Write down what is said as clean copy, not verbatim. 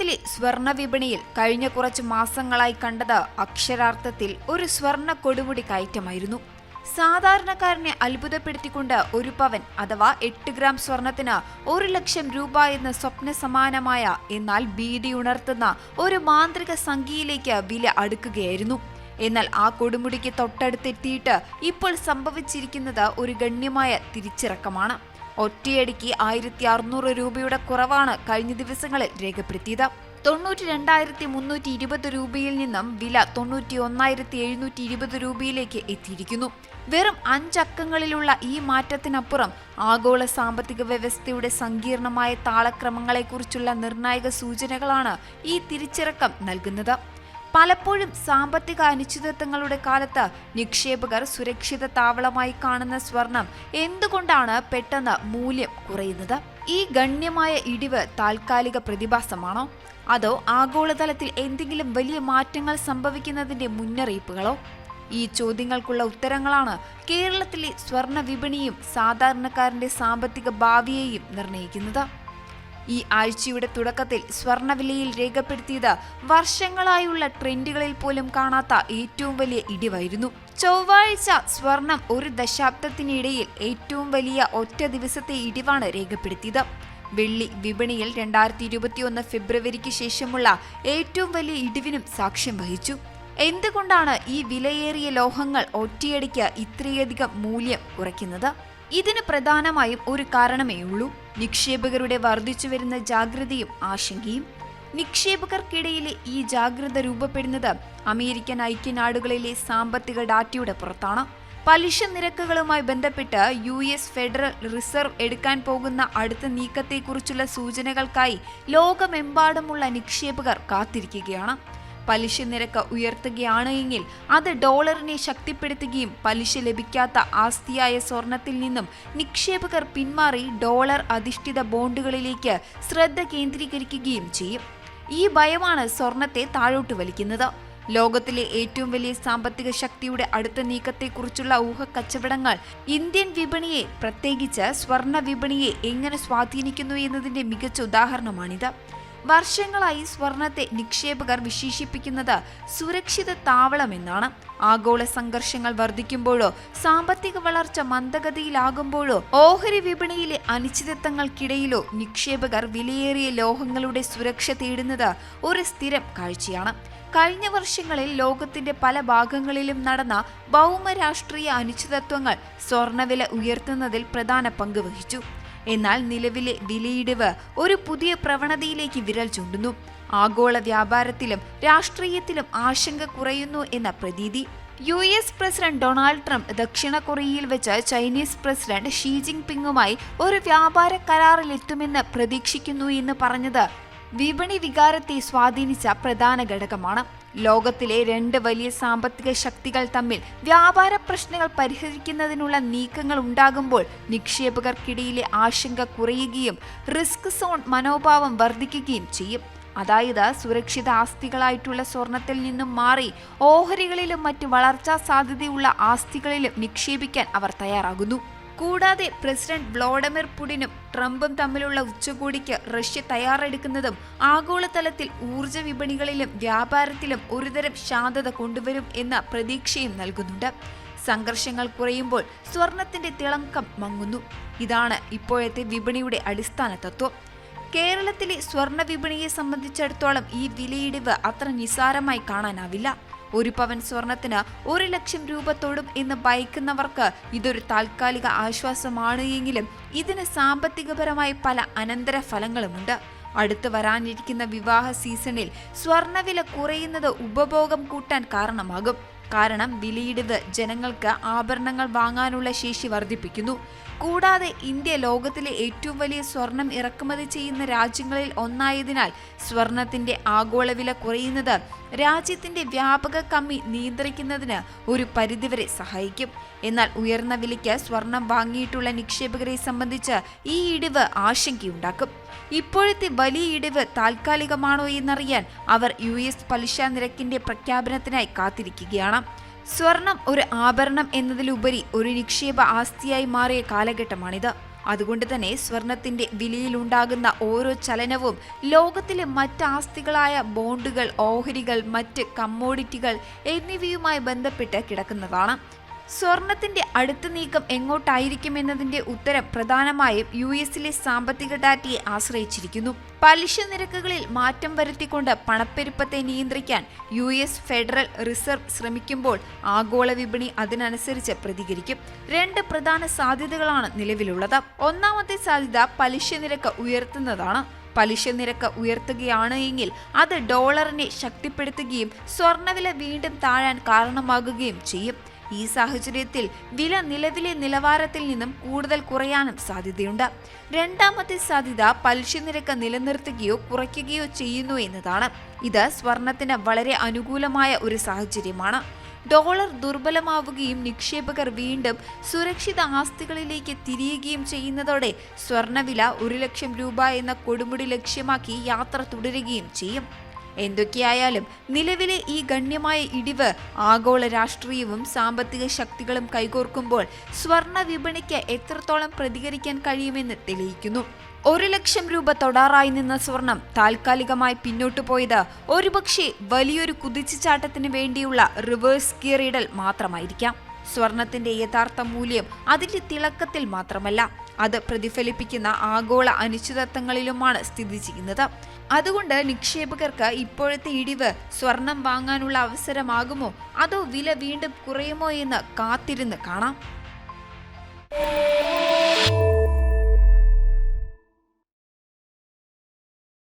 കേരളത്തിലെ സ്വർണ്ണ വിപണിയിൽ കഴിഞ്ഞ കുറച്ച് മാസങ്ങളായി കണ്ടത് അക്ഷരാർത്ഥത്തിൽ ഒരു സ്വർണ്ണ കൊടുമുടി കയറ്റമായിരുന്നു. സാധാരണക്കാരനെ അത്ഭുതപ്പെടുത്തിക്കൊണ്ട് ഒരു പവൻ അഥവാ 8 ഗ്രാം സ്വർണത്തിന് 1 ലക്ഷം രൂപ എന്ന സ്വപ്ന സമാനമായ എന്നാൽ ഭീതി ഉണർത്തുന്ന ഒരു മാന്ത്രിക സംഖ്യയിലേക്ക് വില അടുക്കുകയായിരുന്നു. എന്നാൽ ആ കൊടുമുടിക്ക് തൊട്ടടുത്തെത്തിയിട്ട് ഇപ്പോൾ സംഭവിച്ചിരിക്കുന്നത് ഒരു ഗണ്യമായ തിരിച്ചിറക്കമാണ്. ഒറ്റയടിക്ക് 1600 രൂപയുടെ കുറവാണ് കഴിഞ്ഞ ദിവസങ്ങളിൽ രേഖപ്പെടുത്തിയത്. 92,320 രൂപയിൽ നിന്നും വില 91,720 രൂപയിലേക്ക് എത്തിയിരിക്കുന്നു. വെറും 5 അക്കങ്ങളിലുള്ള ഈ മാറ്റത്തിനപ്പുറം ആഗോള സാമ്പത്തിക വ്യവസ്ഥയുടെ സങ്കീർണമായ താളക്രമങ്ങളെക്കുറിച്ചുള്ള നിർണായക സൂചനകളാണ് ഈ തിരിച്ചിറക്കം നൽകുന്നത്. പലപ്പോഴും സാമ്പത്തിക അനിശ്ചിതത്വങ്ങളുടെ കാലത്ത് നിക്ഷേപകർ സുരക്ഷിത താവളമായി കാണുന്ന സ്വർണം എന്തുകൊണ്ടാണ് പെട്ടെന്ന് മൂല്യം കുറയുന്നത്? ഈ ഗണ്യമായ ഇടിവ് താൽക്കാലിക പ്രതിഭാസമാണോ, അതോ ആഗോളതലത്തിൽ എന്തെങ്കിലും വലിയ മാറ്റങ്ങൾ സംഭവിക്കുന്നതിന്റെ മുന്നറിയിപ്പുകളോ? ഈ ചോദ്യങ്ങൾക്കുള്ള ഉത്തരങ്ങളാണ് കേരളത്തിലെ സ്വർണ്ണ വിപണിയും സാധാരണക്കാരന്റെ സാമ്പത്തിക ഭാവിയെയും നിർണ്ണയിക്കുന്നത്. ഈ ആഴ്ചയുടെ തുടക്കത്തിൽ സ്വർണ്ണവിലയിൽ രേഖപ്പെടുത്തിയത് വർഷങ്ങളായുള്ള ട്രെൻഡുകളിൽ പോലും കാണാത്ത ഏറ്റവും വലിയ ഇടിവായിരുന്നു. ചൊവ്വാഴ്ച സ്വർണം ഒരു ദശാബ്ദത്തിനിടയിൽ ഏറ്റവും വലിയ ഒറ്റ ദിവസത്തെ ഇടിവാണ് രേഖപ്പെടുത്തിയത്. വെള്ളി വിപണിയിൽ 2021 ഫെബ്രുവരിക്ക് ശേഷമുള്ള ഏറ്റവും വലിയ ഇടിവിനും സാക്ഷ്യം വഹിച്ചു. എന്തുകൊണ്ടാണ് ഈ വിലയേറിയ ലോഹങ്ങൾ ഒറ്റയടിക്ക് ഇത്രയധികം മൂല്യം കുറയ്ക്കുന്നത്? ഇതിന് പ്രധാനമായും ഒരു കാരണമേയുള്ളൂ: നിക്ഷേപകരുടെ വർദ്ധിച്ചുവരുന്ന ജാഗ്രതയും ആശങ്കയും. നിക്ഷേപകർക്കിടയിലെ ഈ ജാഗ്രത രൂപപ്പെടുന്നത് അമേരിക്കൻ ഐക്യനാടുകളിലെ സാമ്പത്തിക ഡാറ്റയുടെ പുറത്താണ്. പലിശ നിരക്കുകളുമായി ബന്ധപ്പെട്ട് US ഫെഡറൽ റിസർവ് എടുക്കാൻ പോകുന്ന അടുത്ത നീക്കത്തെക്കുറിച്ചുള്ള സൂചനകൾക്കായി ലോകമെമ്പാടുമുള്ള നിക്ഷേപകർ കാത്തിരിക്കുകയാണ്. പലിശ നിരക്ക് ഉയർത്തുകയാണ് എങ്കിൽ അത് ഡോളറിനെ ശക്തിപ്പെടുത്തുകയും പലിശ ലഭിക്കാത്ത ആസ്തിയായ സ്വർണത്തിൽ നിന്നും നിക്ഷേപകർ പിന്മാറി ഡോളർ അധിഷ്ഠിത ബോണ്ടുകളിലേക്ക് ശ്രദ്ധ കേന്ദ്രീകരിക്കുകയും ചെയ്യും. ഈ ഭയമാണ് സ്വർണത്തെ താഴോട്ട് വലിക്കുന്നത്. ലോകത്തിലെ ഏറ്റവും വലിയ സാമ്പത്തിക ശക്തിയുടെ അടുത്ത നീക്കത്തെക്കുറിച്ചുള്ള ഊഹക്കച്ചവടങ്ങൾ ഇന്ത്യൻ വിപണിയെ, പ്രത്യേകിച്ച് സ്വർണ്ണ വിപണിയെ എങ്ങനെ സ്വാധീനിക്കുന്നു എന്നതിന്റെ മികച്ച ഉദാഹരണമാണിത്. വർഷങ്ങളായി സ്വർണത്തെ നിക്ഷേപകർ വിശേഷിപ്പിക്കുന്നത് സുരക്ഷിത താവളമെന്നാണ്. ആഗോള സംഘർഷങ്ങൾ വർദ്ധിക്കുമ്പോഴോ സാമ്പത്തിക വളർച്ച മന്ദഗതിയിലാകുമ്പോഴോ ഓഹരി വിപണിയിലെ അനിശ്ചിതത്വങ്ങൾക്കിടയിലോ നിക്ഷേപകർ വിലയേറിയ ലോഹങ്ങളുടെ സുരക്ഷ തേടുന്നത് ഒരു സ്ഥിരം കാഴ്ചയാണ്. കഴിഞ്ഞ വർഷങ്ങളിൽ ലോകത്തിന്റെ പല ഭാഗങ്ങളിലും നടന്ന ഭൗമരാഷ്ട്രീയ അനിശ്ചിതത്വങ്ങൾ സ്വർണ്ണവില ഉയർത്തുന്നതിൽ പ്രധാന പങ്ക് വഹിച്ചു. എന്നാൽ നിലവിലെ വിലയിടിവ് ഒരു പുതിയ പ്രവണതയിലേക്ക് വിരൽ ചൂണ്ടുന്നു. ആഗോള വ്യാപാരത്തിലും രാഷ്ട്രീയത്തിലും ആശങ്ക കുറയുന്നു എന്ന പ്രതീതി. US പ്രസിഡന്റ് ഡൊണാൾഡ് ട്രംപ് ദക്ഷിണ കൊറിയയിൽ വെച്ച് ചൈനീസ് പ്രസിഡന്റ് ഷീ ജിങ് പിങ്ങുമായി ഒരു വ്യാപാര കരാറിലെത്തുമെന്ന് പ്രതീക്ഷിക്കുന്നു എന്ന് പറഞ്ഞത് വിപണി വികാരത്തെ സ്വാധീനിച്ച പ്രധാന ഘടകമാണ്. ലോകത്തിലെ 2 വലിയ സാമ്പത്തിക ശക്തികൾ തമ്മിൽ വ്യാപാര പ്രശ്നങ്ങൾ പരിഹരിക്കുന്നതിനുള്ള നീക്കങ്ങൾ ഉണ്ടാകുമ്പോൾ നിക്ഷേപകർക്കിടയിലെ ആശങ്ക കുറയുകയും റിസ്ക് സോൺ മനോഭാവം വർദ്ധിക്കുകയും ചെയ്യും. അതായത് സുരക്ഷിത ആസ്തികളായിട്ടുള്ള സ്വർണത്തിൽ നിന്നും മാറി ഓഹരികളിലും മറ്റ് വളർച്ചാ സാധ്യതയുള്ള ആസ്തികളിലും നിക്ഷേപിക്കാൻ അവർ തയ്യാറാകുന്നു. കൂടാതെ പ്രസിഡന്റ് വ്ളാഡിമിർ പുടിനും ട്രംപും തമ്മിലുള്ള ഉച്ചകോടിക്ക് റഷ്യ തയ്യാറെടുക്കുന്നതും ആഗോളതലത്തിൽ ഊർജ്ജ വിപണികളിലും വ്യാപാരത്തിലും ഒരുതരം ശാന്തത കൊണ്ടുവരും എന്ന പ്രതീക്ഷയും നൽകുന്നുണ്ട്. സംഘർഷങ്ങൾ കുറയുമ്പോൾ സ്വർണത്തിന്റെ തിളക്കം മങ്ങുന്നു. ഇതാണ് ഇപ്പോഴത്തെ വിപണിയുടെ അടിസ്ഥാന തത്വം. കേരളത്തിലെ സ്വർണ്ണ വിപണിയെ സംബന്ധിച്ചിടത്തോളം ഈ വിലയിടിവ് അത്ര നിസ്സാരമായി കാണാനാവില്ല. 1 പവൻ സ്വർണത്തിന് 1 ലക്ഷം രൂപ തൊടും എന്ന് ഭയക്കുന്നവർക്ക് ഇതൊരു താൽക്കാലിക ആശ്വാസമാണ് എങ്കിലും ഇതിന് സാമ്പത്തികപരമായി പല അനന്തര ഫലങ്ങളുമുണ്ട്. അടുത്ത് വരാനിരിക്കുന്ന വിവാഹ സീസണിൽ സ്വർണ്ണവില കുറയുന്നത് ഉപഭോഗം കൂട്ടാൻ കാരണമാകും. കാരണം വിലയിടിവ് ജനങ്ങൾക്ക് ആഭരണങ്ങൾ വാങ്ങാനുള്ള ശേഷി വർദ്ധിപ്പിക്കുന്നു. കൂടാതെ ഇന്ത്യ ലോകത്തിലെ ഏറ്റവും വലിയ സ്വർണം ഇറക്കുമതി ചെയ്യുന്ന രാജ്യങ്ങളിൽ ഒന്നായതിനാൽ സ്വർണത്തിന്റെ ആഗോള വില കുറയുന്നത് രാജ്യത്തിന്റെ വ്യാപക കമ്മി നിയന്ത്രിക്കുന്നതിന് ഒരു പരിധിവരെ സഹായിക്കും. എന്നാൽ ഉയർന്ന വിലയ്ക്ക് സ്വർണം വാങ്ങിയിട്ടുള്ള നിക്ഷേപകരെ സംബന്ധിച്ച് ഈ ഇടിവ് ആശങ്കയുണ്ടാക്കും. ഇപ്പോഴത്തെ വലിയ ഇടിവ് താൽക്കാലികമാണോ എന്നറിയാൻ അവർ US പലിശ നിരക്കിന്റെ പ്രഖ്യാപനത്തിനായി കാത്തിരിക്കുകയാണ്. സ്വർണം ഒരു ആഭരണം എന്നതിലുപരി ഒരു നിക്ഷേപ ആസ്തിയായി മാറിയ കാലഘട്ടമാണിത്. അതുകൊണ്ട് തന്നെ സ്വർണത്തിന്റെ വിലയിലുണ്ടാകുന്ന ഓരോ ചലനവും ലോകത്തിലെ മറ്റ് ആസ്തികളായ ബോണ്ടുകൾ, ഓഹരികൾ, മറ്റ് കമ്മോഡിറ്റികൾ എന്നിവയുമായി ബന്ധപ്പെട്ട് കിടക്കുന്നതാണ്. സ്വർണത്തിന്റെ അടുത്ത നീക്കം എങ്ങോട്ടായിരിക്കുമെന്നതിന്റെ ഉത്തരം പ്രധാനമായും യുഎസിലെ സാമ്പത്തിക ഡാറ്റയെ ആശ്രയിച്ചിരിക്കുന്നു. പലിശ നിരക്കുകളിൽ മാറ്റം വരുത്തിക്കൊണ്ട് പണപ്പെരുപ്പത്തെ നിയന്ത്രിക്കാൻ യുഎസ് ഫെഡറൽ റിസർവ് ശ്രമിക്കുമ്പോൾ ആഗോള വിപണി അതിനനുസരിച്ച് പ്രതികരിക്കും. രണ്ട് പ്രധാന സാധ്യതകളാണ് നിലവിലുള്ളത്. ഒന്നാമത്തെ സാധ്യത പലിശ നിരക്ക് ഉയർത്തുന്നതാണ്. പലിശ നിരക്ക് ഉയർത്തുകയാണ് എങ്കിൽ അത് ഡോളറിനെ ശക്തിപ്പെടുത്തുകയും സ്വർണ്ണവില വീണ്ടും താഴാൻ കാരണമാകുകയും ചെയ്യും. ഈ സാഹചര്യത്തിൽ വില നിലവിലെ നിലവാരത്തിൽ നിന്നും കൂടുതൽ കുറയാനും സാധ്യതയുണ്ട്. രണ്ടാമത്തെ സാധ്യത പലിശ നിരക്ക് നിലനിർത്തുകയോ കുറയ്ക്കുകയോ ചെയ്യുന്നു എന്നതാണ്. ഇത് സ്വർണത്തിന് വളരെ അനുകൂലമായ ഒരു സാഹചര്യമാണ്. ഡോളർ ദുർബലമാവുകയും നിക്ഷേപകർ വീണ്ടും സുരക്ഷിത ആസ്തികളിലേക്ക് തിരിയുകയും ചെയ്യുന്നതോടെ സ്വർണ്ണവില 1,00,000 രൂപ എന്ന കൊടുമുടി ലക്ഷ്യമാക്കി യാത്ര തുടരുകയും ചെയ്യും. എന്തൊക്കെയായാലും നിലവിലെ ഈ ഗണ്യമായ ഇടിവ് ആഗോള രാഷ്ട്രീയവും സാമ്പത്തിക ശക്തികളും കൈകോർക്കുമ്പോൾ സ്വർണ്ണ വിപണിക്ക് എത്രത്തോളം പ്രതികരിക്കാൻ കഴിയുമെന്ന് തെളിയിക്കുന്നു. 1,00,000 രൂപ തൊടാറായി നിന്ന സ്വർണം താൽക്കാലികമായി പിന്നോട്ടു പോയത് ഒരുപക്ഷെ വലിയൊരു കുതിച്ചുചാട്ടത്തിന് വേണ്ടിയുള്ള റിവേഴ്സ് ഗിയർ ഇടൽ മാത്രമായിരിക്കാം. സ്വർണത്തിന്റെ യഥാർത്ഥ മൂല്യം അതിന്റെ തിളക്കത്തിൽ മാത്രമല്ല, അത് പ്രതിഫലിപ്പിക്കുന്ന ആഗോള അനിശ്ചിതത്വങ്ങളിലുമാണ് സ്ഥിതി ചെയ്യുന്നത്. അതുകൊണ്ട് നിക്ഷേപകർക്ക് ഇപ്പോഴത്തെ ഇടിവ് സ്വർണം വാങ്ങാനുള്ള അവസരമാകുമോ അതോ വില വീണ്ടും കുറയുമോ എന്ന് കാത്തിരുന്ന് കാണാം.